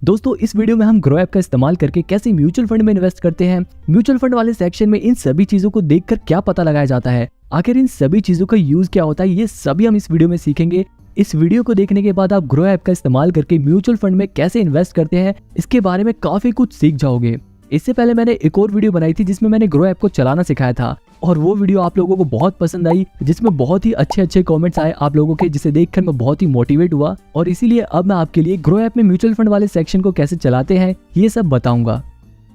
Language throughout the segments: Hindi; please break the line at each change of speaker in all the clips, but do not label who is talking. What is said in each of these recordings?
दोस्तों इस वीडियो में हम ग्रो ऐप का इस्तेमाल करके कैसे म्यूचुअल फंड में इन्वेस्ट करते हैं, म्यूचुअल फंड वाले सेक्शन में इन सभी चीजों को देखकर क्या पता लगाया जाता है, आखिर इन सभी चीजों का यूज क्या होता है, ये सभी हम इस वीडियो में सीखेंगे। इस वीडियो को देखने के बाद आप ग्रो ऐप का इस्तेमाल करके म्यूचुअल फंड में कैसे इन्वेस्ट करते हैं इसके बारे में काफी कुछ सीख जाओगे। इससे पहले मैंने एक और वीडियो बनाई थी जिसमें मैंने ग्रो ऐप को चलाना सिखाया था और वो वीडियो आप लोगों को बहुत पसंद आई, जिसमें बहुत ही अच्छे कमेंट्स आए आप लोगों के, जिसे देखकर मैं बहुत ही मोटिवेट हुआ और इसीलिए अब मैं आपके लिए ग्रो ऐप में म्यूचुअल फंड वाले सेक्शन को कैसे चलाते हैं ये सब बताऊंगा।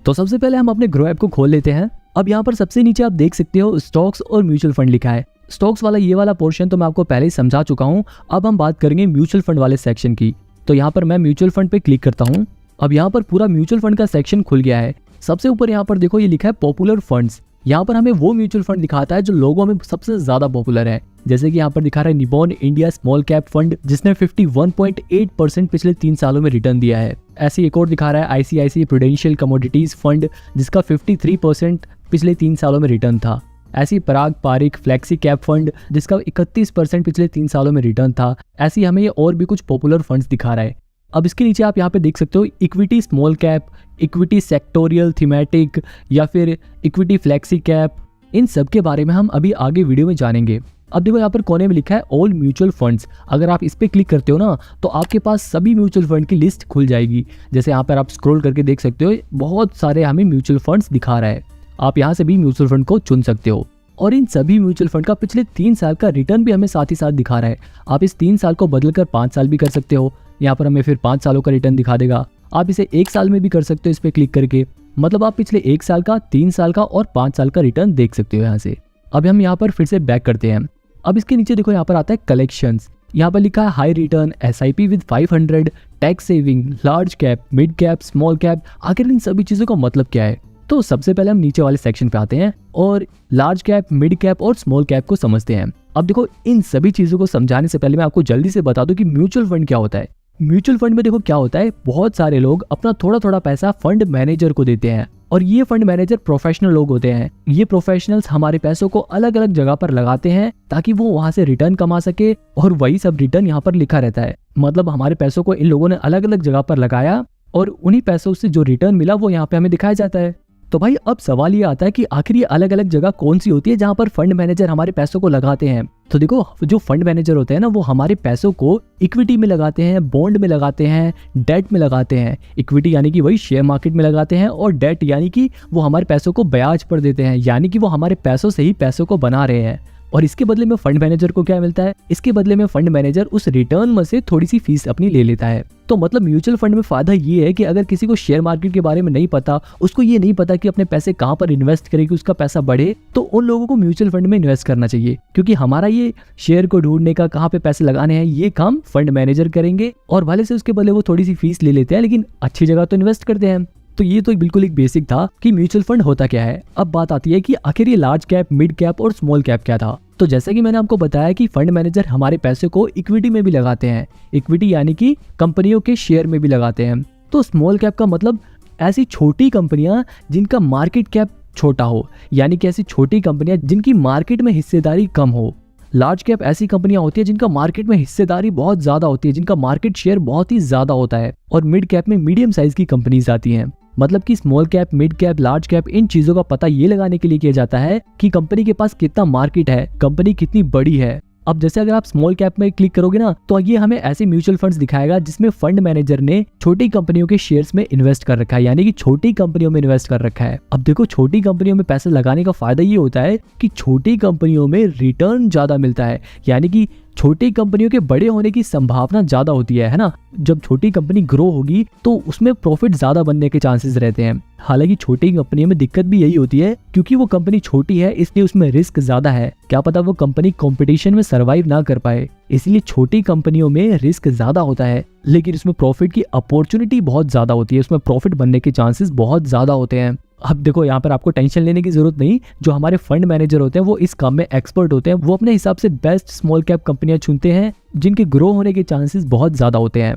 तो सबसे पहले हम अपने ग्रो ऐप को खोल लेते हैं। अब यहाँ पर सबसे नीचे आप देख सकते हो स्टॉक्स और म्यूचुअल फंड लिखा है। स्टॉक्स वाला ये वाला पोर्शन तो मैं आपको पहले ही समझा चुका हूँ। अब हम बात करेंगे म्यूचुअल फंड वाले सेक्शन की। तो यहाँ पर मैं म्यूचुअल फंड पे क्लिक करता हूँ। अब यहाँ पर पूरा म्यूचुअल फंड का सेक्शन खुल गया है। सबसे ऊपर यहाँ पर देखो ये लिखा है पॉपुलर फंड्स। यहाँ पर हमें वो म्यूचुअल फंड दिखाता है जो लोगों में सबसे ज्यादा पॉपुलर है। जैसे कि यहाँ पर दिखा रहा है Nippon India small cap fund जिसने 51.8% पिछले 3 सालों में रिटर्न दिया है। ऐसे एक और दिखा रहा है आईसीआईसीआई प्रूडेंशियल कमोडिटीज फंड जिसका 53% पिछले 3 सालों में रिटर्न था। ऐसी पराग पारिक फ्लेक्सी कैप फंड जिसका 31% पिछले 3 सालों में रिटर्न था। ऐसी हमें ये और भी कुछ पॉपुलर फंड्स दिखा रहा है। अब इसके नीचे आप यहाँ पे देख सकते हो equity small cap, equity sectoral thematic या फिर इक्विटी फ्लेक्सी कैप। इन सब के बारे में हम अभी आगे वीडियो में जानेंगे। अब देखो यहाँ पर कोने में लिखा है ऑल म्यूचुअल फंड्स। अगर आप इस पे क्लिक करते हो ना तो आपके पास सभी म्यूचुअल फंड की लिस्ट खुल जाएगी। जैसे यहाँ पर आप स्क्रॉल करके देख सकते हो बहुत सारे हमें म्यूचुअल फंड्स दिखा रहा है। आप यहाँ से भी म्यूचुअल फंड को चुन सकते हो और इन सभी म्यूचुअल फंड का पिछले 3 साल का रिटर्न भी हमें साथ ही साथ दिखा रहा है। आप इस 3 साल को बदलकर 5 साल भी कर सकते हो। यहाँ पर हमें फिर 5 सालों का रिटर्न दिखा देगा। आप इसे 1 साल में भी कर सकते हो इस पे क्लिक करके। मतलब आप पिछले 1 साल का, 3 साल का और 5 साल का रिटर्न देख सकते हो यहाँ से। अब हम यहाँ पर फिर से बैक करते हैं। अब इसके नीचे देखो यहाँ पर आता है कलेक्शंस। यहाँ पर लिखा है high return, SIP with 500, tax saving, large cap, mid cap, small cap. आखिर इन सभी चीजों का मतलब क्या है? तो सबसे पहले हम नीचे वाले सेक्शन पे आते हैं और लार्ज कैप, मिड कैप और स्मॉल कैप को समझते हैं। अब देखो इन सभी चीजों को समझाने से पहले मैं आपको जल्दी से बता दूं कि म्यूचुअल फंड क्या होता है। म्यूचुअल फंड में देखो क्या होता है, बहुत सारे लोग अपना थोड़ा थोड़ा पैसा फंड मैनेजर को देते हैं और ये फंड मैनेजर प्रोफेशनल लोग होते हैं। ये प्रोफेशनल्स हमारे पैसों को अलग अलग जगह पर लगाते हैं ताकि वो वहां से रिटर्न कमा सके और वही सब रिटर्न यहाँ पर लिखा रहता है। मतलब हमारे पैसों को इन लोगों ने अलग अलग जगह पर लगाया और उन्हीं पैसों से जो रिटर्न मिला वो यहाँ पे हमें दिखाया जाता है। तो भाई अब सवाल ये आता है कि आखिर ये अलग अलग जगह कौन सी होती है जहां पर फंड मैनेजर हमारे पैसों को लगाते हैं। तो देखो जो फंड मैनेजर होते हैं ना वो हमारे पैसों को इक्विटी में लगाते हैं, बॉन्ड में लगाते हैं, डेट में लगाते हैं। इक्विटी यानी कि वही शेयर मार्केट में लगाते हैं और डेट यानी कि वो हमारे पैसों को ब्याज पर देते हैं, यानी कि वो हमारे पैसों से ही पैसों को बना रहे हैं। और इसके बदले में फंड मैनेजर को क्या मिलता है? इसके बदले में फंड मैनेजर उस रिटर्न में से थोड़ी सी फीस अपनी ले लेता है। तो मतलब म्यूचुअल फंड में फायदा ये है कि अगर किसी को शेयर मार्केट के बारे में नहीं पता, उसको ये नहीं पता कि अपने पैसे कहाँ पर इन्वेस्ट करे कि उसका पैसा बढ़े, तो उन लोगों को म्यूचुअल फंड में इन्वेस्ट करना चाहिए। क्योंकि हमारा ये शेयर को ढूंढने का, कहाँ पे पैसे लगाने हैं, ये काम फंड मैनेजर करेंगे और भले से उसके बदले वो थोड़ी सी फीस ले लेते हैं लेकिन अच्छी जगह तो इन्वेस्ट करते हैं। तो ये तो बिल्कुल एक बेसिक था कि म्यूचुअल फंड होता क्या है। अब बात आती है कि आखिर ये लार्ज कैप, मिड कैप और स्मॉल कैप क्या था। तो जैसे कि मैंने आपको बताया कि फंड मैनेजर हमारे पैसे को इक्विटी में भी लगाते हैं। इक्विटी यानी कि कंपनियों के शेयर में भी लगाते हैं। तो स्मॉल कैप का मतलब ऐसी छोटी कंपनियां जिनका मार्केट कैप छोटा हो, यानी कि ऐसी छोटी कंपनियां जिनकी मार्केट में हिस्सेदारी कम हो। लार्ज कैप ऐसी कंपनियां होती है जिनका मार्केट में हिस्सेदारी बहुत ज्यादा होती है, जिनका मार्केट शेयर बहुत ही ज्यादा होता है। और मिड कैप में मीडियम साइज की कंपनीज आती हैं। मतलब कि small cap, mid cap, large cap, इन चीजों का पता ये लगाने के लिए किया जाता है कि कंपनी के पास कितना मार्केट है, कंपनी कितनी बड़ी है। अब जैसे अगर आप स्मॉल कैप में क्लिक करोगे ना तो ये हमें ऐसे म्यूचुअल फंड्स दिखाएगा जिसमें फंड मैनेजर ने छोटी कंपनियों के शेयर्स में इन्वेस्ट कर रखा है, यानी कि छोटी कंपनियों में इन्वेस्ट कर रखा है। अब देखो छोटी कंपनियों में पैसे लगाने का फायदा ये होता है कि छोटी कंपनियों में रिटर्न ज्यादा मिलता है, यानी कि छोटी कंपनियों के बड़े होने की संभावना ज्यादा होती है ना। जब छोटी कंपनी ग्रो होगी तो उसमें प्रॉफिट ज्यादा बनने के चांसेस रहते हैं। हालांकि छोटी कंपनियों में दिक्कत भी यही होती है क्योंकि वो कंपनी छोटी है इसलिए उसमें रिस्क ज्यादा है। क्या पता वो कंपनी कंपटीशन में सरवाइव ना कर पाए, इसलिए छोटी कंपनियों में रिस्क ज्यादा होता है लेकिन उसमें प्रॉफिट की अपॉर्चुनिटी बहुत ज्यादा होती है, उसमें प्रॉफिट बनने के चांसेस बहुत ज्यादा होते हैं। अब देखो यहाँ पर आपको टेंशन लेने की जरूरत नहीं। जो हमारे फंड मैनेजर होते हैं वो इस काम में एक्सपर्ट होते हैं। वो अपने हिसाब से बेस्ट स्मॉल कैप कंपनियां चुनते हैं जिनके ग्रो होने के चांसेस बहुत ज्यादा होते हैं।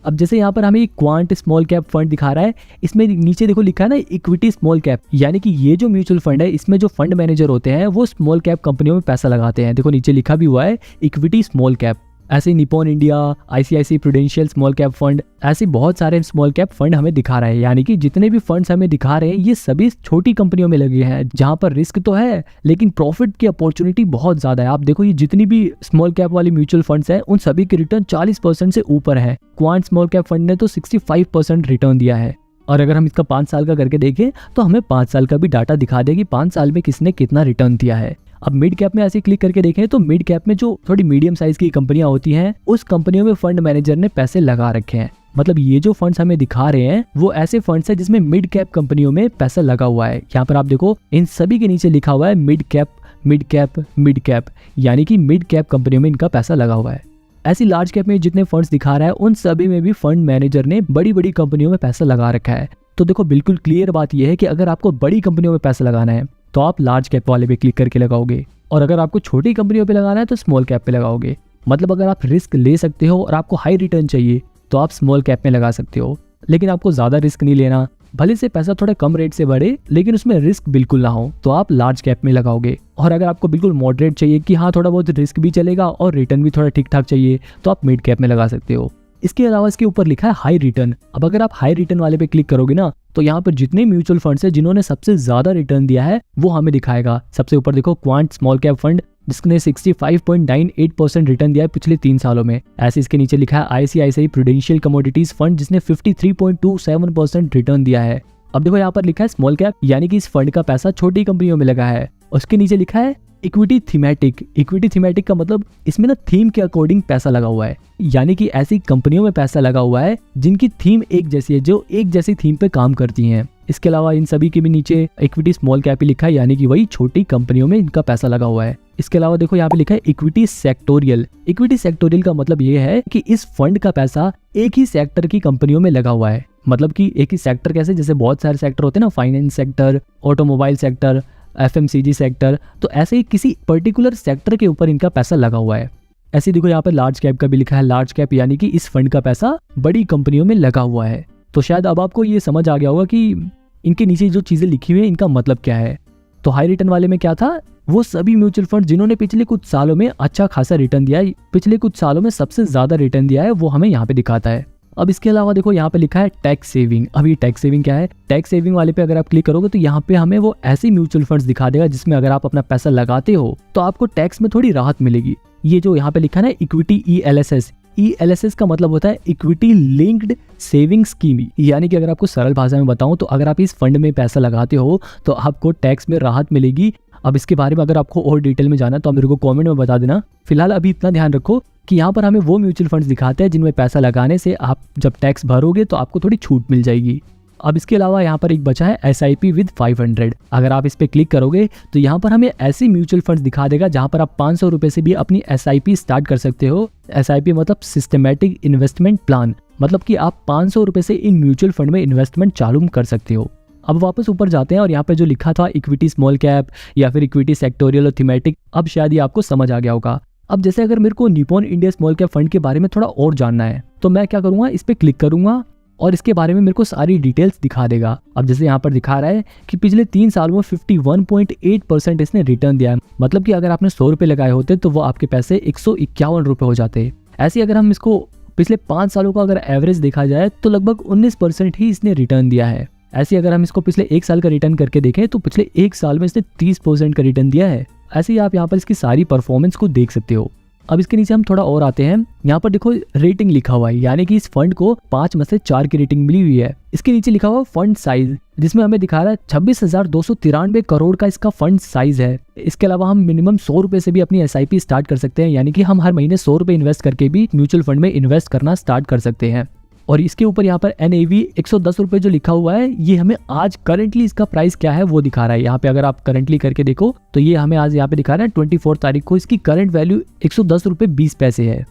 अब जैसे यहाँ पर हमें क्वांट स्मॉल कैप फंड दिखा रहा है, इसमें नीचे देखो लिखा है ना इक्विटी स्मॉल कैप, यानी कि ये जो म्यूचुअल फंड है इसमें जो फंड मैनेजर होते हैं वो स्मॉल कैप कंपनियों में पैसा लगाते हैं। देखो नीचे लिखा भी हुआ है इक्विटी स्मॉल कैप। ऐसे Nippon India, ICICI prudential small cap fund, ऐसे बहुत सारे स्मॉल कैप फंड हमें दिखा रहे हैं। यानी कि जितने भी फंड्स हमें दिखा रहे हैं ये सभी छोटी कंपनियों में लगे हैं जहां पर रिस्क तो है लेकिन प्रॉफिट की अपॉर्चुनिटी बहुत ज्यादा है। आप देखो ये जितनी भी स्मॉल कैप वाली म्यूचुअल फंड्स हैं उन सभी के रिटर्न 40% से ऊपर है। क्वांट स्मॉल कैप फंड ने तो 65% रिटर्न दिया है। और अगर हम इसका 5 साल का करके देखें तो हमें 5 साल का भी डाटा दिखा दे कि 5 साल में किसने कितना रिटर्न दिया है। अब मिड कैप में ऐसे क्लिक करके देखें तो मिड कैप में जो थोड़ी मीडियम साइज की कंपनियां होती हैं उस कंपनियों में फंड मैनेजर ने पैसे लगा रखे हैं। मतलब ये जो फंड्स हमें दिखा रहे हैं वो ऐसे फंड्स हैं जिसमें मिड कैप कंपनियों में पैसा लगा हुआ है। यहाँ पर आप देखो इन सभी के नीचे लिखा हुआ है mid cap mid cap mid cap, यानी कि मिड कैप कंपनियों में इनका पैसा लगा हुआ है। ऐसी लार्ज कैप में जितने फंड्स दिखा रहा है उन सभी में भी फंड मैनेजर ने बड़ी बड़ी कंपनियों में पैसा लगा रखा है। तो देखो बिल्कुल क्लियर बात यह है कि अगर आपको बड़ी कंपनियों में पैसा लगाना है तो आप लार्ज कैप वाले पे क्लिक करके लगाओगे, और अगर आपको छोटी कंपनियों पे लगाना है तो स्मॉल कैप पे लगाओगे। मतलब अगर आप रिस्क ले सकते हो और आपको हाई रिटर्न चाहिए तो आप स्मॉल कैप में लगा सकते हो, लेकिन आपको ज्यादा रिस्क नहीं लेना, भले से पैसा थोड़ा कम रेट से बढ़े लेकिन उसमें रिस्क बिल्कुल ना हो, तो आप लार्ज कैप में लगाओगे। और अगर आपको बिल्कुल मॉडरेट चाहिए कि हाँ थोड़ा बहुत रिस्क भी चलेगा और रिटर्न भी थोड़ा ठीक ठाक चाहिए तो आप मिड कैप में लगा सकते हो। इसके अलावा इसके ऊपर लिखा है हाई रिटर्न। अब अगर आप हाई रिटर्न वाले पे क्लिक करोगे ना तो यहाँ पर जितने म्यूचुअल फंड्स हैं जिन्होंने सबसे ज्यादा रिटर्न दिया है वो हमें दिखाएगा। सबसे ऊपर देखो क्वांट स्मॉल कैप फंड जिसने 65.98% रिटर्न दिया है पिछले 3 सालों में। ऐसे इसके नीचे लिखा है आईसीआईसीआई प्रूडेंशियल कमोडिटीज फंड जिसने 53.27% रिटर्न दिया है। अब देखो यहाँ पर लिखा है स्मॉल कैप, यानी कि इस फंड का पैसा छोटी कंपनियों में लगा है। उसके नीचे लिखा है इक्विटी थीमेटिक। इक्विटी थीमेटिक का मतलब इसमें ना थीम के अकॉर्डिंग पैसा लगा हुआ है, यानी कि ऐसी कंपनियों में पैसा लगा हुआ है जिनकी थीम एक जैसी है, जो एक जैसी थीम पे काम करती हैं। इसके अलावा इन सभी के भी नीचे इक्विटी स्मॉल कैप ही लिखा है, यानी कि वही छोटी कंपनियों में इनका पैसा लगा हुआ है। इसके अलावा देखो यहाँ पे लिखा है इक्विटी सेक्टोरियल। इक्विटी सेक्टोरियल का मतलब ये है कि इस फंड का पैसा एक ही सेक्टर की कंपनियों में लगा हुआ है। मतलब कि एक ही सेक्टर कैसे, जैसे बहुत सारे सेक्टर होते हैं ना, finance sector, automobile sector, FMCG sector, तो ऐसे ही किसी पर्टिकुलर सेक्टर के ऊपर इनका पैसा लगा हुआ है। ऐसे देखो यहाँ पे लार्ज कैप का भी लिखा है लार्ज कैप, यानी कि इस फंड का पैसा बड़ी कंपनियों में लगा हुआ है। तो शायद अब आपको ये समझ आ गया होगा कि इनके नीचे जो चीजें लिखी हुई है इनका मतलब क्या है। तो हाई रिटर्न वाले में क्या था, वो सभी म्यूचुअल फंड जिन्होंने पिछले कुछ सालों में अच्छा खासा रिटर्न दिया है, पिछले कुछ सालों में सबसे ज्यादा रिटर्न दिया है, वो हमें यहाँ पे दिखाता है। अब इसके अलावा देखो यहाँ पे लिखा है टैक्स सेविंग। अब ये टैक्स सेविंग क्या है, टैक्स सेविंग वाले पे अगर आप क्लिक करोगे तो यहाँ पे हमें वो ऐसे म्यूचुअल फंड्स दिखा देगा जिसमें अगर आप अपना पैसा लगाते हो तो आपको टैक्स में थोड़ी राहत मिलेगी। ये जो यहाँ पे लिखा है ना इक्विटी ELSS, ELSS का मतलब होता है इक्विटी लिंक्ड सेविंग स्कीम, यानी कि अगर आपको सरल भाषा में बताऊं तो अगर आप इस फंड में पैसा लगाते हो तो आपको टैक्स में राहत मिलेगी। अब इसके बारे में अगर आपको और डिटेल में जाना तो आप मेरे को कमेंट में बता देना। फिलहाल अभी इतना ध्यान रखो कि यहाँ पर हमें वो म्यूचुअल फंड्स दिखाते हैं जिनमें पैसा लगाने से आप जब टैक्स भरोगे तो आपको थोड़ी छूट मिल जाएगी। अब इसके अलावा यहाँ पर एक बचा है SIP विद 500। अगर आप इस पे क्लिक करोगे तो यहाँ पर हमें ऐसे म्यूचुअल फंड्स दिखा देगा जहाँ पर आप 500 रुपए से भी अपनी SIP स्टार्ट कर सकते हो। SIP मतलब सिस्टमेटिक इन्वेस्टमेंट प्लान, मतलब कि आप 500 रुपए से इन म्यूचुअल फंड में इन्वेस्टमेंट चालू कर सकते हो। अब वापस ऊपर जाते हैं और यहाँ पे जो लिखा था इक्विटी स्मॉल कैप या फिर इक्विटी सेक्टोरियल और थीमेटिक, अब शायद ये आपको समझ आ गया होगा। अब जैसे अगर मेरे को Nippon India small cap fund के बारे में थोड़ा और जानना है तो मैं क्या करूंगा, इस पे क्लिक करूंगा और इसके बारे में मेरे को सारी डिटेल्स दिखा देगा। अब जैसे यहाँ पर दिखा रहा है कि पिछले 3 सालों में 51.8% इसने रिटर्न दिया है। मतलब कि अगर आपने 100 रुपए लगाए होते तो वो आपके पैसे 151 रुपए हो जाते। ऐसे अगर हम इसको पिछले 5 सालों का अगर एवरेज देखा जाए तो लगभग 19% ही इसने रिटर्न दिया है। ऐसे अगर हम इसको पिछले 1 साल का रिटर्न करके देखें तो पिछले 1 साल में इसने 30% का रिटर्न दिया है। ऐसे ही आप यहाँ पर इसकी सारी परफॉर्मेंस को देख सकते हो। अब इसके नीचे हम थोड़ा और आते हैं, यहाँ पर देखो रेटिंग लिखा हुआ है, यानी कि इस फंड को 5 में से 4 की रेटिंग मिली हुई है। इसके नीचे लिखा हुआ फंड साइज, जिसमें हमें दिखा रहा है 26,293 करोड़ का इसका फंड साइज है। इसके अलावा हम मिनिमम 100 रुपए से भी अपनी SIP स्टार्ट कर सकते हैं, यानी कि हम हर महीने 100 रुपए इन्वेस्ट करके भी म्यूचुअल फंड में इन्वेस्ट करना स्टार्ट कर सकते हैं। और इसके ऊपर यहाँ पर NAV 110 रुपए जो लिखा हुआ है, ये हमें आज करंटली इसका प्राइस क्या है वो दिखा रहा है। यहाँ पे अगर आप करंटली करके देखो तो ये हमें आज यहाँ पे दिखा रहा है 24 तारीख को इसकी करंट वैल्यू 110 रुपए 20 पैसे है।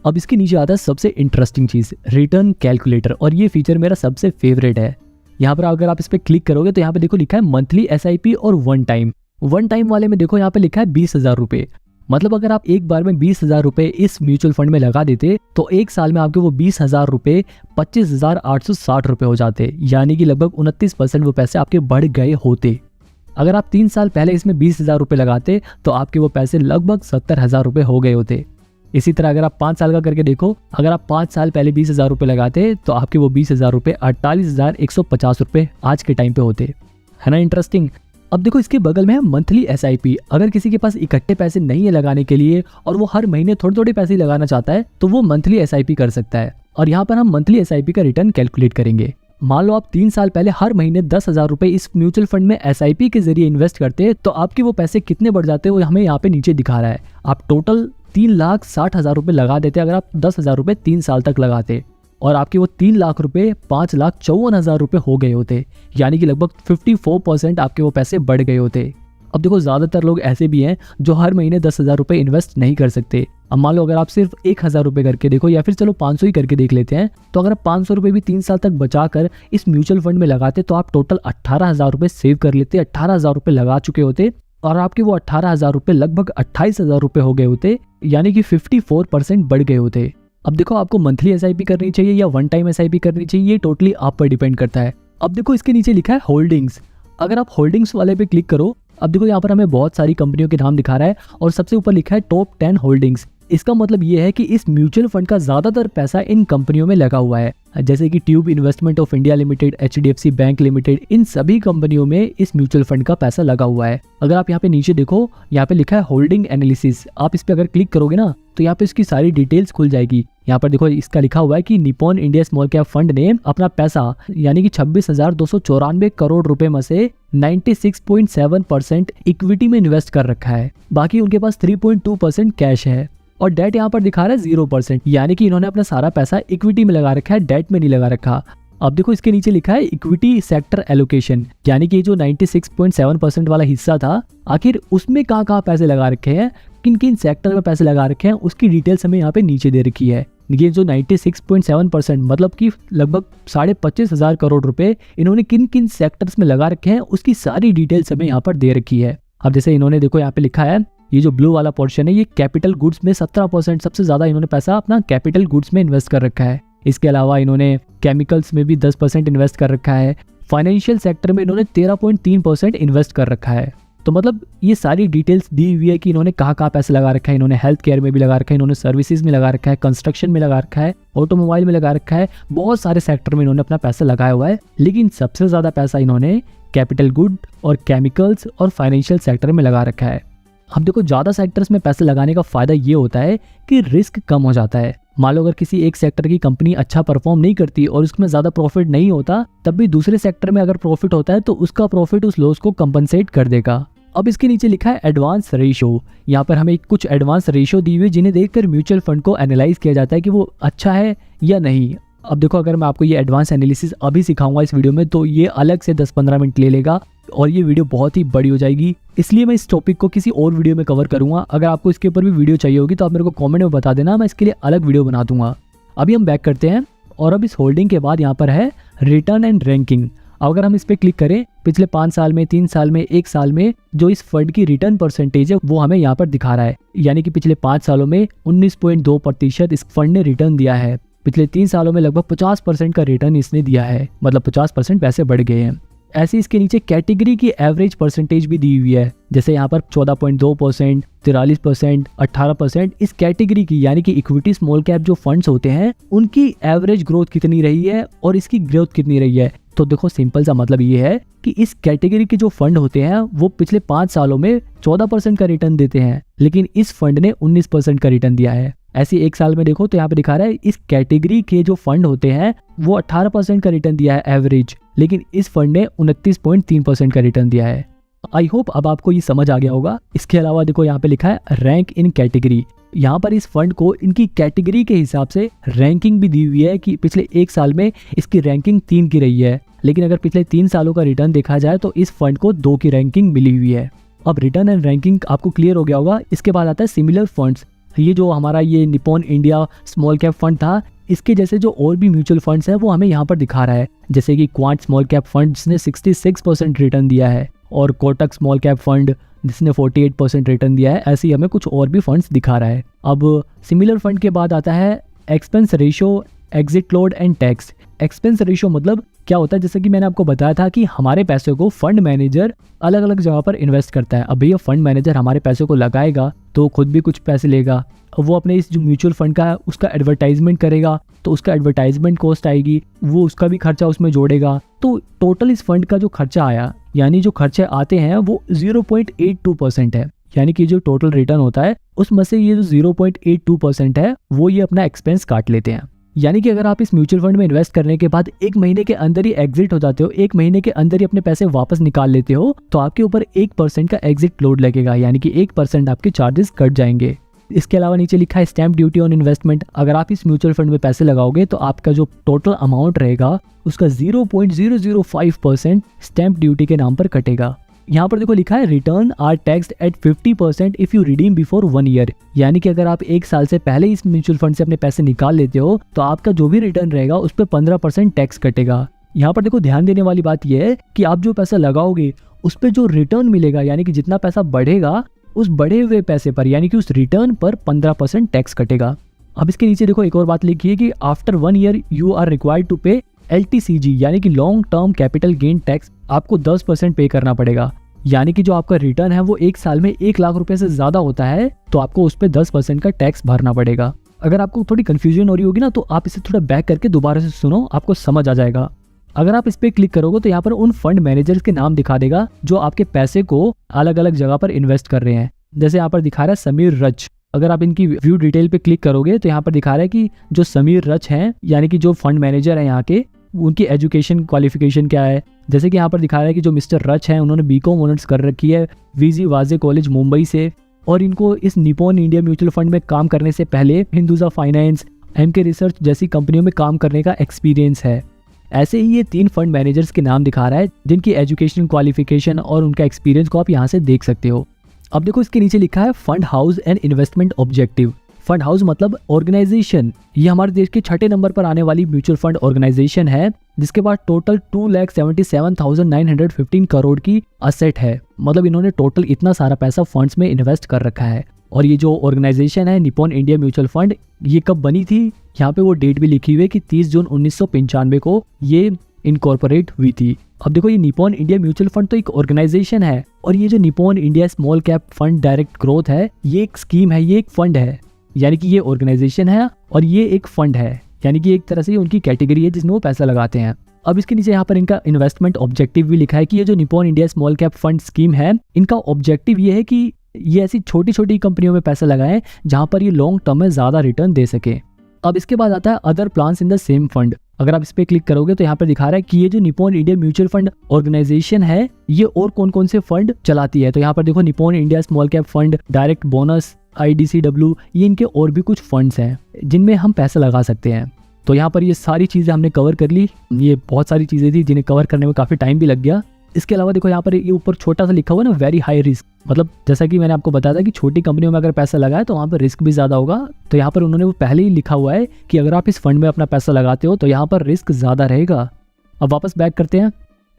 अब इसके नीचे आता है सबसे इंटरेस्टिंग चीज, रिटर्न कैलकुलेटर, और ये फीचर मेरा सबसे फेवरेट है। यहाँ पर अगर आप इस पे क्लिक करोगे तो यहाँ पे देखो लिखा है मंथली SIP और वन टाइम वाले में देखो यहाँ पे लिखा है 20,000 रुपए। मतलब अगर आप एक बार में 20,000 रुपए इस म्यूचुअल फंड में लगा देते तो 1 साल में आपके वो 20,000 रुपए 25,860 रुपए हो जाते, यानी कि लगभग 29% वो पैसे आपके बढ़ गए होते। अगर आप 3 साल पहले इसमें 20,000 रुपए लगाते तो आपके वो पैसे लगभग 70,000 रुपए हो गए होते। इसी तरह अगर आप 5 साल का करके देखो, अगर आप 5 साल पहले 20,000 रुपये लगाते तो आपके वो 20,000 रुपये 48,150 रुपये आज के टाइम पे होते, है ना इंटरेस्टिंग। अब देखो इसके बगल में है मंथली SIP। अगर किसी के पास इकट्ठे पैसे नहीं है लगाने के लिए और वो हर महीने थोड़े थोड़े पैसे लगाना चाहता है तो वो मंथली SIP कर सकता है। और यहाँ पर हम मंथली SIP का रिटर्न कैलकुलेट करेंगे। मान लो आप 3 साल पहले हर महीने 10,000 रुपये इस म्यूचुअल फंड में SIP के जरिए इन्वेस्ट करते तो आपके वो पैसे कितने बढ़ जाते वो हमें यहाँ पे नीचे दिखा रहा है। आप टोटल 3,60,000 रुपये लगा देते अगर आप 10,000 रुपये 3 साल तक लगाते, और आपके वो 3 लाख रुपये 5,54,000 रुपये हो गए होते, यानी कि लगभग 54% आपके वो पैसे बढ़ गए होते। अब देखो ज़्यादातर लोग ऐसे भी हैं जो हर महीने 10,000 रुपये इन्वेस्ट नहीं कर सकते। अब मान लो अगर आप सिर्फ 1,000 रुपये करके देखो, या फिर चलो 500 ही करके देख लेते हैं, तो अगर आप 500 रुपये भी 3 साल तक बचा कर इस म्यूचुअल फंड में लगाते तो आप टोटल 18,000 रुपये सेव कर लेते। 18,000 रुपये लगा चुके होते और आपके वो 18,000 रुपये लगभग 28,000 रुपये हो गए होते, यानी कि 54% बढ़ गए होते। अब देखो आपको मंथली SIP करनी चाहिए या वन टाइम SIP करनी चाहिए, ये टोटली आप पर डिपेंड करता है। अब देखो इसके नीचे लिखा है होल्डिंग्स। अगर आप होल्डिंग्स वाले पे क्लिक करो, अब देखो यहाँ पर हमें बहुत सारी कंपनियों के नाम दिखा रहा है और सबसे ऊपर लिखा है टॉप 10 होल्डिंग्स। इसका मतलब ये है कि इस म्यूचुअल फंड का ज्यादातर पैसा इन कंपनियों में लगा हुआ है, जैसे कि tube investment of India limited, HDFC bank limited, इन सभी कंपनियों में इस म्यूचुअल फंड का पैसा लगा हुआ है। अगर आप यहाँ पे नीचे देखो, यहाँ पे लिखा है होल्डिंग एनालिसिस। आप इस पे अगर क्लिक करोगे ना तो यहाँ पे इसकी सारी डिटेल्स खुल जाएगी। यहाँ पर देखो इसका लिखा हुआ है कि Nippon India small cap fund ने अपना पैसा यानी कि 26,294 करोड़ रुपए में से 96.7% इक्विटी में इन्वेस्ट कर रखा है। बाकी उनके पास 3.2% कैश है और डेट यहाँ पर दिखा रहा है 0%, यानी कि इन्होंने अपना सारा पैसा इक्विटी में लगा रखा है, डेट में नहीं लगा रखा। अब देखो इसके नीचे लिखा है इक्विटी सेक्टर एलोकेशन, यानी कि जो 96.7% वाला हिस्सा था, आखिर उसमें कहाँ पैसे लगा रखे हैं, किन किन सेक्टर में पैसे लगा रखे हैं, उसकी डिटेल्स हमें यहाँ पे नीचे दे रखी है। ये जो 96.7% मतलब कि लगभग 25,500 करोड़ रुपए इन्होंने किन किन सेक्टर्स में लगा रखे हैं, उसकी सारी डिटेल्स हमें यहाँ पर दे रखी है। अब जैसे इन्होंने देखो यहाँ पे लिखा है, ये जो ब्लू वाला पोर्शन है ये कैपिटल गुड्स में 17%, सबसे ज्यादा इन्होंने पैसा अपना कैपिटल गुड्स में इन्वेस्ट कर रखा है। इसके अलावा इन्होंने केमिकल्स में भी 10% इन्वेस्ट कर रखा है। फाइनेंशियल सेक्टर में इन्होंने 13.3% इन्वेस्ट कर रखा है। तो मतलब ये सारी डिटेल्स दी हुई है कि इन्होंने कहाँ पैसे लगा रखा है। इन्होंने हेल्थ केयर में भी लगा रखा है, इन्होंने सर्विसेज में लगा रखा है, कंस्ट्रक्शन में लगा रखा है, ऑटोमोबाइल में लगा रखा है, बहुत सारे सेक्टर में इन्होंने अपना पैसा लगाया हुआ है। लेकिन सबसे ज्यादा पैसा इन्होंने कैपिटल गुड और केमिकल्स और फाइनेंशियल सेक्टर में लगा रखा है। अब देखो ज्यादा सेक्टर्स में पैसे लगाने का फायदा ये होता है कि रिस्क कम हो जाता है। मान लो अगर किसी एक सेक्टर की कंपनी अच्छा परफॉर्म नहीं करती और उसमें ज्यादा प्रॉफिट नहीं होता, तब भी दूसरे सेक्टर में अगर प्रॉफिट होता है तो उसका प्रॉफिट उस लॉस को कंपनसेट कर देगा। अब इसके नीचे लिखा है एडवांस रेशियो। यहाँ पर हमें कुछ एडवांस रेशियो दी हुई जिन्हें देखकर म्यूचुअल फंड को एनालाइज किया जाता है कि वो अच्छा है या नहीं। अब देखो अगर मैं आपको ये एडवांस एनालिसिस अभी सिखाऊंगा इस वीडियो में तो ये अलग से 10-15 मिनट ले लेगा और ये वीडियो बहुत ही बड़ी हो जाएगी, इसलिए मैं इस टॉपिक को किसी और वीडियो में कवर करूंगा। अगर आपको इसके ऊपर भी वीडियो चाहिए होगी तो आप मेरे को कमेंट में बता देना, मैं इसके लिए अलग वीडियो बना दूंगा। अभी हम बैक करते हैं और अब इस होल्डिंग के बाद यहाँ पर है रिटर्न एंड रैंकिंग। अगर हम इस पर क्लिक करें, पिछले 5 साल में, 3 साल में, 1 साल में जो इस फंड की रिटर्न परसेंटेज है वो हमें यहाँ पर दिखा रहा है, यानी कि पिछले 5 सालों में 19.2% इस फंड ने रिटर्न दिया है। पिछले 3 सालों में लगभग 50% का रिटर्न इसने दिया है, मतलब 50% पैसे बढ़ गए हैं। ऐसे इसके नीचे कैटेगरी की एवरेज परसेंटेज भी दी हुई है, जैसे यहाँ पर 14.2%, 43%, 18%। इस कैटेगरी की यानी कि इक्विटी स्मॉल कैप जो फंड्स होते हैं उनकी एवरेज ग्रोथ कितनी रही है और इसकी ग्रोथ कितनी रही है। तो देखो सिंपल सा मतलब ये है कि इस कैटेगरी के जो फंड होते हैं वो पिछले 5 सालों में 14% का रिटर्न देते हैं, लेकिन इस फंड ने 19% का रिटर्न दिया है। ऐसे 1 साल में देखो तो यहाँ पे दिखा रहा है इस कैटेगरी के जो फंड होते हैं वो 18% का रिटर्न दिया है एवरेज, लेकिन इस फंड ने 29.3% का रिटर्न दिया है। आई होप अब आपको ये समझ आ गया होगा। इसके अलावा देखो यहाँ पे लिखा है रैंक इन कैटेगरी। यहाँ पर इस फंड को इनकी कैटेगरी के हिसाब से रैंकिंग भी दी हुई है कि पिछले 1 साल में इसकी रैंकिंग 3 की रही है, लेकिन अगर पिछले 3 सालों का रिटर्न देखा जाए तो इस फंड को 2 की रैंकिंग मिली हुई है। अब रिटर्न एंड रैंकिंग आपको क्लियर हो गया होगा। इसके बाद आता है सिमिलर फंड्स। ये जो हमारा ये Nippon India small cap fund था, इसके जैसे जो और भी म्यूचुअल फंड्स हैं वो हमें यहाँ पर दिखा रहा है, जैसे कि क्वांट स्मॉल कैप फंड्स ने 66% रिटर्न दिया है और कोटक स्मॉल कैप फंड जिसने 48% रिटर्न दिया है। ऐसे ही हमें कुछ और भी फंड्स दिखा रहा है। अब सिमिलर फंड के बाद आता है expense ratio, exit load and tax. Expense ratio मतलब क्या होता है, जैसे कि मैंने आपको बताया था कि हमारे पैसे को फंड मैनेजर अलग अलग जगह पर इन्वेस्ट करता है। अब भैया फंड मैनेजर हमारे पैसे को लगाएगा तो खुद भी कुछ पैसे लेगा, वो अपने इस जो म्यूचुअल फंड का है उसका एडवर्टाइजमेंट करेगा, तो उसका एडवर्टाइजमेंट कॉस्ट आएगी, वो उसका भी खर्चा उसमें जोड़ेगा। तो टोटल इस फंड का जो खर्चा आया, यानी जो खर्चे आते हैं वो 0.82% है, यानी कि जो टोटल रिटर्न होता है उसमें से ये जो 0.82% है वो ये अपना एक्सपेंस काट लेते हैं। यानी कि अगर आप इस म्यूचुअल फंड में इन्वेस्ट करने के बाद 1 महीने के अंदर ही एग्जिट हो जाते हो, 1 महीने के अंदर ही अपने पैसे वापस निकाल लेते हो, तो आपके ऊपर 1% का एग्जिट लोड लगेगा, यानी कि 1% आपके चार्जेस कट जाएंगे। इसके अलावा नीचे लिखा है स्टैम्प ड्यूटी ऑन इन्वेस्टमेंट। अगर आप इस म्यूचुअल फंड में पैसे लगाओगे तो आपका जो टोटल अमाउंट रहेगा उसका 0.005% स्टैम्प ड्यूटी के नाम पर कटेगा। यहाँ पर देखो लिखा है return are taxed at 50% if you redeem before 1 year, यानी कि अगर आप 1 साल से पहले इस म्यूचुअल फंड से अपने पैसे निकाल लेते हो तो आपका जो भी रिटर्न रहेगा उस पर 15% टैक्स कटेगा। यहाँ पर देखो ध्यान देने वाली बात यह है कि आप जो पैसा लगाओगे उस पर जो रिटर्न मिलेगा, यानी कि जितना पैसा बढ़ेगा उस बढ़े हुए पैसे पर, यानी कि उस रिटर्न पर 15% टैक्स कटेगा। अब इसके नीचे देखो एक और बात लिखी है कि after 1 year you are required to pay LTCG, यानी कि long term capital gain tax आपको 10% पे करना पड़ेगा। यानी कि जो आपका रिटर्न है वो 1 साल में 1 लाख रुपए से ज्यादा होता है तो आपको उस पर 10% का टैक्स भरना पड़ेगा। अगर आपको थोड़ी कंफ्यूजन हो रही होगी ना तो आप इसे थोड़ा बैक करके दोबारा से सुनो, आपको समझ आ जाएगा। अगर आप इस पे क्लिक करोगे तो यहाँ पर उन फंड मैनेजर्स के नाम दिखा देगा जो आपके पैसे को अलग अलग जगह पर इन्वेस्ट कर रहे हैं। जैसे यहाँ पर दिखा रहा है समीर रच। अगर आप इनकी व्यू डिटेल पे क्लिक करोगे तो यहाँ पर दिखा रहा है कि जो समीर रच हैं, यानी कि जो फंड मैनेजर है यहाँ के, उनकी एजुकेशन क्वालिफिकेशन क्या है। जैसे कि यहाँ पर दिखा रहा है कि जो मिस्टर रच हैं उन्होंने BCom ऑनर्स कर रखी है VG वाजे कॉलेज मुंबई से, और इनको इस निपॉन इंडिया म्यूचुअल फंड में काम करने से पहले हिंदुजा फाइनेंस, MK रिसर्च जैसी कंपनियों में काम करने का एक्सपीरियंस है। ऐसे ही ये 3 फंड मैनेजर्स के नाम दिखा रहा है जिनकी एजुकेशन क्वालिफिकेशन और उनका एक्सपीरियंस को आप यहाँ से देख सकते हो। अब देखो इसके नीचे लिखा है fund house and investment objective. Fund house मतलब ऑर्गेनाइजेशन, ये हमारे देश के 6ठे नंबर पर आने वाली म्यूचुअल फंड ऑर्गेनाइजेशन है जिसके पास टोटल 2,77,915 करोड़ की असेट है। मतलब इन्होंने टोटल इतना सारा पैसा फंड्स में इन्वेस्ट कर रखा है। और ये जो ऑर्गेनाइजेशन है निपॉन इंडिया म्यूचुअल फंड, ये कब बनी थी, यहाँ पे वो डेट भी लिखी हुई है कि 30 जून 1995 को ये इनकॉर्पोरेट हुई थी। अब देखो ये निपॉन इंडिया म्यूचुअल फंड तो एक ऑर्गेनाइजेशन है, और ये जो Nippon India small cap fund direct growth है ये एक स्कीम है, ये एक फंड है। यानी कि ये ऑर्गेनाइजेशन है और ये एक फंड है, यानी कि एक तरह से उनकी कैटेगरी है जिसमें वो पैसा लगाते हैं। अब इसके नीचे यहाँ पर इनका इन्वेस्टमेंट ऑब्जेक्टिव भी लिखा है कि ये जो Nippon India small cap fund scheme है, इनका ऑब्जेक्टिव ये है कि ये ऐसी छोटी छोटी कंपनियों में पैसा लगाएं जहां पर ये लॉन्ग टर्म में ज्यादा रिटर्न दे सके। अब इसके बाद आता है other plans in the same fund. अगर आप इस पे क्लिक करोगे तो यहाँ पर दिखा रहा है कि ये जो Nippon India mutual fund organization है ये और कौन कौन से फंड चलाती है। तो यहाँ पर देखो Nippon India small cap fund, direct bonus, IDCW, ये इनके और भी कुछ फंड्स हैं जिनमें हम पैसा लगा सकते हैं। तो यहाँ पर ये सारी चीज़ें हमने कवर कर ली। ये बहुत सारी चीज़ें थी जिन्हें कवर करने में काफ़ी टाइम भी लग गया। इसके अलावा देखो यहाँ पर ये ऊपर छोटा सा लिखा हुआ है ना, वेरी हाई रिस्क। मतलब जैसा कि मैंने आपको बताया था कि छोटी कंपनियों में अगर पैसा लगाए तो वहाँ पर रिस्क भी ज़्यादा होगा। तो यहाँ पर उन्होंने वो पहले ही लिखा हुआ है कि अगर आप इस फंड में अपना पैसा लगाते हो तो यहाँ पर रिस्क ज़्यादा रहेगा। अब वापस बैक करते हैं।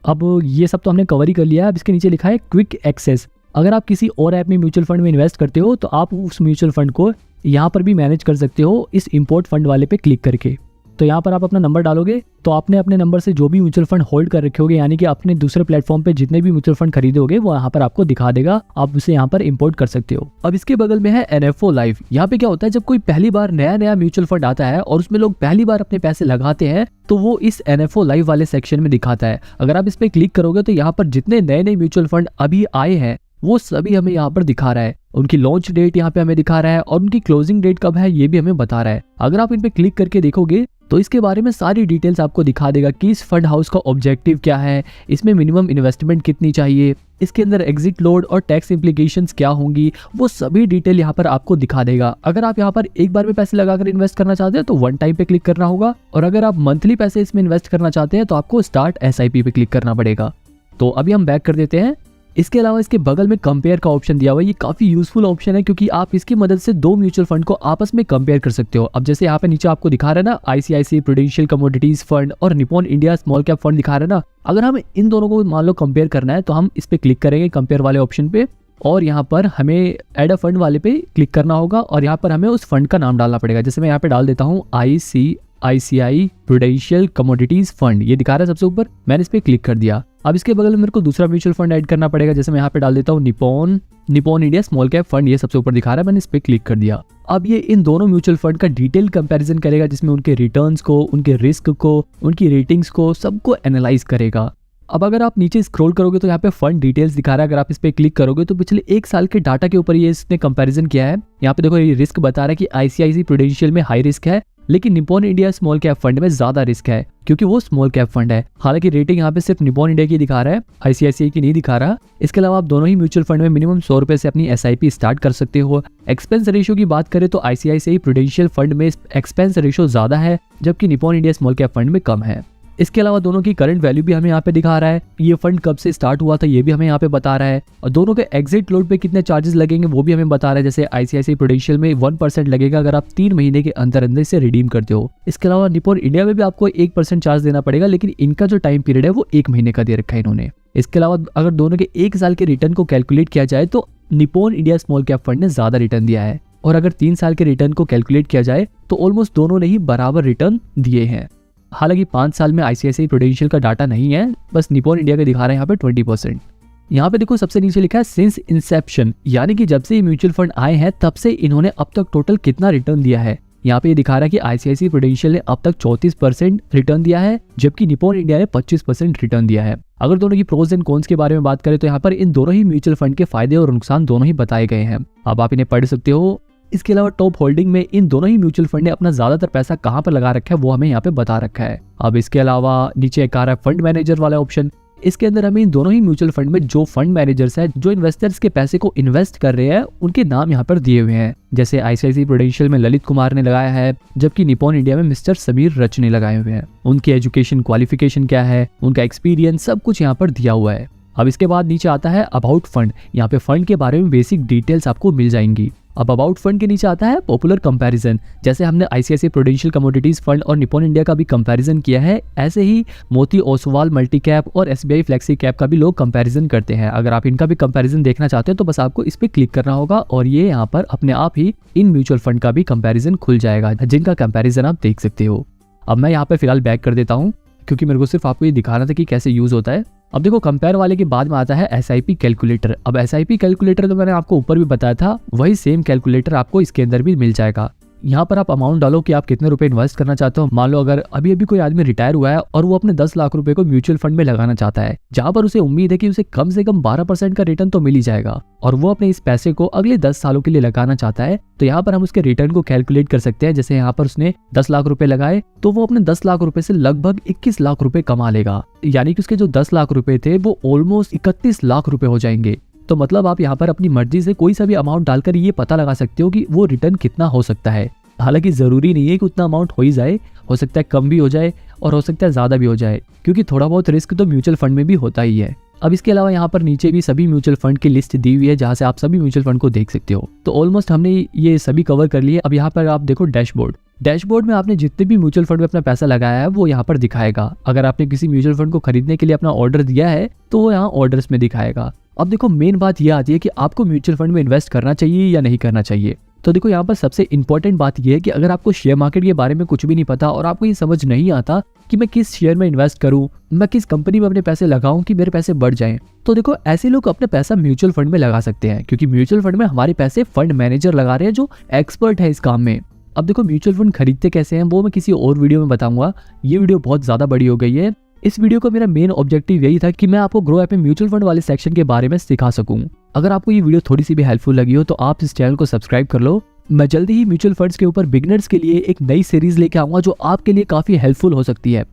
अब ये सब तो हमने कवर ही कर लिया है। अब इसके नीचे लिखा है क्विक एक्सेस। अगर आप किसी और ऐप में म्यूचुअल फंड में इन्वेस्ट करते हो तो आप उस म्यूचुअल फंड को यहाँ पर भी मैनेज कर सकते हो इस इंपोर्ट फंड वाले पे क्लिक करके। तो यहाँ पर आप अपना नंबर डालोगे तो आपने अपने नंबर से जो भी म्यूचुअल फंड होल्ड कर रखे होगे, यानी कि अपने दूसरे प्लेटफॉर्म पे जितने भी म्यूचुअल फंड खरीदे होगे वो यहाँ पर आपको दिखा देगा, आप उसे यहाँ पर इंपोर्ट कर सकते हो। अब इसके बगल में है NFO लाइव। यहाँ पे क्या होता है, जब कोई पहली बार नया म्यूचुअल फंड आता है और उसमें लोग पहली बार अपने पैसे लगाते हैं तो वो इस NFO लाइव वाले सेक्शन में दिखाता है। अगर आप इस पे क्लिक करोगे तो यहाँ पर जितने नए म्यूचुअल फंड अभी आए हैं वो सभी हमें यहाँ पर दिखा रहा है। उनकी लॉन्च डेट यहाँ पे हमें दिखा रहा है और उनकी क्लोजिंग डेट कब है ये भी हमें बता रहा है। अगर आप इन पे क्लिक करके देखोगे तो इसके बारे में सारी डिटेल्स आपको दिखा देगा कि इस फंड हाउस का ऑब्जेक्टिव क्या है, इसमें मिनिमम इन्वेस्टमेंट कितनी चाहिए, इसके अंदर एग्जिट लोड और टैक्स इम्प्लीकेशंस क्या होंगी, वो सभी डिटेल यहाँ पर आपको दिखा देगा। अगर आप यहाँ पर एक बार में पैसे लगाकर इन्वेस्ट करना चाहते हैं तो 1 टाइम पे क्लिक करना होगा, और अगर आप मंथली पैसे इसमें इन्वेस्ट करना चाहते हैं तो आपको स्टार्ट SIP पे क्लिक करना पड़ेगा। तो अभी हम बैक कर देते हैं। इसके अलावा इसके बगल में कंपेयर का ऑप्शन दिया हुआ है। ये काफी यूजफुल ऑप्शन है क्योंकि आप इसकी मदद से 2 म्यूचुअल फंड को आपस में कंपेयर कर सकते हो। अब जैसे यहाँ पे नीचे आपको दिखा रहा है ना ICICI प्रूडेंशियल कमोडिटीज फंड और Nippon India small cap fund दिखा रहा है ना, अगर हमें इन दोनों को मान लो कंपेयर करना है तो हम इस पे क्लिक करेंगे कंपेयर वाले ऑप्शन पे, और यहाँ पर हमें एड अ फंड वाले पे क्लिक करना होगा और यहाँ पर हमें उस फंड का नाम डालना पड़ेगा। जैसे मैं यहाँ पे डाल देता हूँ ICICI प्रूडेंशियल कमोडिटीज फंड, ये दिखा रहा है सबसे ऊपर। मैंने इस पे क्लिक कर दिया। अब इसके बगल में मेरे को दूसरा म्यूचुअल फंड ऐड करना पड़ेगा, जैसे मैं यहाँ पे डाल देता हूँ Nippon India small cap fund, ये सबसे ऊपर दिखा रहा है। मैंने इस पे क्लिक कर दिया। अब ये इन दोनों म्यूचुअल फंड का डिटेल कंपैरिजन करेगा, जिसमें उनके रिटर्न्स को, उनके रिस्क को, उनकी रेटिंग्स को, सबको एनालाइज करेगा। अब अगर आप नीचे स्क्रॉल करोगे तो यहाँ पे फंड डिटेल्स दिखा रहा है। अगर आप इस पे क्लिक करोगे तो पिछले 1 साल के डाटा के ऊपर ये इसने कंपैरिजन किया है। यहाँ पे देखो ये रिस्क बता रहा है कि ICICI प्रूडेंशियल में हाई रिस्क है, लेकिन Nippon India small cap fund में ज्यादा रिस्क है, क्योंकि वो स्मॉल कैप फंड है। हालांकि रेटिंग यहाँ पे सिर्फ निपॉन इंडिया की दिखा रहा है, ICICI की नहीं दिखा रहा। इसके अलावा आप दोनों ही म्यूचुअल फंड में मिनिमम 100 रुपए से अपनी SIP स्टार्ट कर सकते हो। एक्सपेंस रेशियो की बात करें तो ICICI प्रूडेंशियल फंड में एक्सपेंस रेशियो ज्यादा है, जबकि Nippon India small cap fund में कम है। इसके अलावा दोनों की करंट वैल्यू भी हमें यहाँ पे दिखा रहा है। ये फंड कब से स्टार्ट हुआ था ये भी हमें यहाँ पे बता रहा है, और दोनों के एग्जिट लोड पे कितने चार्जेस लगेंगे वो भी हमें बता रहा है। जैसे ICICI प्रूडेंशियल में 1% लगेगा अगर आप 3 महीने के अंदर अंदर इसे रिडीम करते हो। इसके अलावा निपॉन इंडिया में भी आपको 1% चार्ज देना पड़ेगा, लेकिन इनका जो टाइम पीरियड है वो 1 महीने का दे रखा है इन्होंने। इसके अलावा अगर दोनों के 1 साल के रिटर्न को कैलकुलेट किया जाए तो Nippon India small cap fund ने ज्यादा रिटर्न दिया है, और अगर 3 साल के रिटर्न को कैलकुलेट किया जाए तो ऑलमोस्ट दोनों ने ही बराबर रिटर्न दिए हैं। हालांकि 5 साल में ICICI प्रूडेंशियल का डाटा नहीं है, बस निपॉन इंडिया का दिखा रहा है यहाँ पे 20%। यहाँ पे देखो सबसे नीचे लिखा है सिंस इंसेप्शन, यानी कि जब से ये म्यूचुअल फंड आए हैं तब से इन्होंने अब तक टोटल कितना रिटर्न दिया है। यहाँ पे ये दिखा रहा है कि ICICI प्रूडेंशियल ने अब तक 34% रिटर्न दिया है, जबकि निपॉन इंडिया ने 25% रिटर्न दिया है। अगर दोनों की प्रोज एंड कॉन्स के बारे में बात करें तो यहाँ पर इन दोनों ही म्यूचुअल फंड के फायदे और नुकसान दोनों ही बताए गए हैं। अब आप इन्हें पढ़ सकते हो। इसके अलावा टॉप होल्डिंग में इन दोनों ही म्यूचुअल फंड ने अपना ज्यादातर पैसा कहां पर लगा रखा है वो हमें यहाँ पे बता रखा है। अब इसके अलावा नीचे एक आ रहा है फंड मैनेजर वाला ऑप्शन। इसके अंदर हमें इन दोनों ही म्यूचुअल फंड में जो फंड मैनेजर्स है, जो इन्वेस्टर्स के पैसे को इन्वेस्ट कर रहे हैं, उनके नाम यहाँ पर दिए हुए हैं। जैसे ICICI प्रूडेंशियल में ललित कुमार ने लगाया है, जबकि निपॉन इंडिया में मिस्टर समीर रच ने लगाए हुए हैं। उनकी एजुकेशन क्वालिफिकेशन क्या है, उनका एक्सपीरियंस, सब कुछ यहाँ पर दिया हुआ है। अब इसके बाद नीचे आता है अबाउट फंड। यहाँ पे फंड के बारे में बेसिक डिटेल्स आपको मिल जाएंगी। अब अबाउट फंड के नीचे आता है पॉपुलर कंपैरिजन। जैसे हमने ICICI प्रूडेंशियल कमोडिटीज फंड और निपॉन इंडिया का भी कंपैरिजन किया है, ऐसे ही मोती ओसवाल मल्टी कैप और SBI फ्लेक्सी कैप का भी लोग कंपैरिजन करते हैं। अगर आप इनका भी कंपैरिजन देखना चाहते हो तो बस आपको इस पे क्लिक करना होगा, और ये यहाँ पर अपने आप ही इन म्यूचुअल फंड का भी कंपैरिजन खुल जाएगा, जिनका कंपैरिजन आप देख सकते हो। अब मैं यहाँ पे फिलहाल बैक कर देता हूँ, क्योंकि मेरे को सिर्फ आपको ये दिखाना था कि कैसे यूज होता है। अब देखो कंपेयर वाले के बाद में आता है SIP कैलकुलेटर। अब SIP कैलकुलेटर तो मैंने आपको ऊपर भी बताया था, वही सेम कैलकुलेटर आपको इसके अंदर भी मिल जाएगा। यहाँ पर आप अमाउंट डालो कि आप कितने रुपए इन्वेस्ट करना चाहते हो। मान लो अगर अभी अभी कोई आदमी रिटायर हुआ है और वो अपने 10 लाख रुपए को म्यूचुअल फंड में लगाना चाहता है, जहां पर उसे उम्मीद है कि उसे कम से कम 12% का रिटर्न तो मिल ही जाएगा, और वो अपने इस पैसे को अगले 10 सालों के लिए लगाना चाहता है, तो यहाँ पर हम उसके रिटर्न को कैलकुलेट कर सकते हैं। जैसे यहाँ पर उसने 10 लाख रुपए लगाए तो वो अपने 10 लाख रुपए से लगभग 21 लाख रुपए कमा लेगा, यानी कि उसके जो 10 लाख रुपए थे वो ऑलमोस्ट 31 लाख रुपए हो जाएंगे। तो मतलब आप यहाँ पर अपनी मर्जी से कोई सा भी अमाउंट डालकर ये पता लगा सकते हो कि वो रिटर्न कितना हो सकता है। हालांकि जरूरी नहीं है कि उतना अमाउंट हो ही जाए, हो सकता है कम भी हो जाए और हो सकता है ज्यादा भी हो जाए, क्योंकि थोड़ा बहुत रिस्क तो म्यूचुअल फंड में भी होता ही है। अब इसके अलावा यहाँ पर नीचे भी सभी म्यूचुअल फंड की लिस्ट दी हुई है, जहाँ से आप सभी म्यूचुअल फंड को देख सकते हो। तो ऑलमोस्ट हमने ये सभी कवर कर लिए। अब यहाँ पर आप देखो डैशबोर्ड में आपने जितने भी म्यूचुअल फंड में अपना पैसा लगाया है वो यहाँ पर दिखाएगा। अगर आपने किसी म्यूचुअल फंड को खरीदने के लिए अपना ऑर्डर दिया है तो वो यहाँ ऑर्डर्स में दिखाएगा। अब देखो मेन बात यह आती है कि आपको म्यूचुअल फंड में इन्वेस्ट करना चाहिए या नहीं करना चाहिए। तो देखो यहाँ पर सबसे इंपॉर्टेंट बात यह है कि अगर आपको शेयर मार्केट के बारे में कुछ भी नहीं पता और आपको ये समझ नहीं आता कि मैं किस शेयर में इन्वेस्ट करूं, मैं किस कंपनी में अपने पैसे लगाऊं कि मेरे पैसे बढ़ जाएं, तो देखो ऐसे लोग अपने पैसा म्यूचुअल फंड में लगा सकते हैं, क्योंकि म्यूचुअल फंड में हमारे पैसे फंड मैनेजर लगा रहे हैं जो एक्सपर्ट है इस काम में। अब देखो म्यूचुअल फंड खरीदते कैसे हैं वो मैं किसी और वीडियो में बताऊंगा। ये वीडियो बहुत ज्यादा बड़ी हो गई है। इस वीडियो का मेरा मेन ऑब्जेक्टिव यही था कि मैं आपको ग्रो ऐप में म्यूचुअल फंड वाले सेक्शन के बारे में सिखा सकूं। अगर आपको ये वीडियो थोड़ी सी भी हेल्पफुल लगी हो तो आप इस चैनल को सब्सक्राइब कर लो। मैं जल्दी ही म्यूचुअल फंड्स के ऊपर बिगिनर्स के लिए एक नई सीरीज लेके आऊंगा जो आपके लिए काफी हेल्पफुल हो सकती है।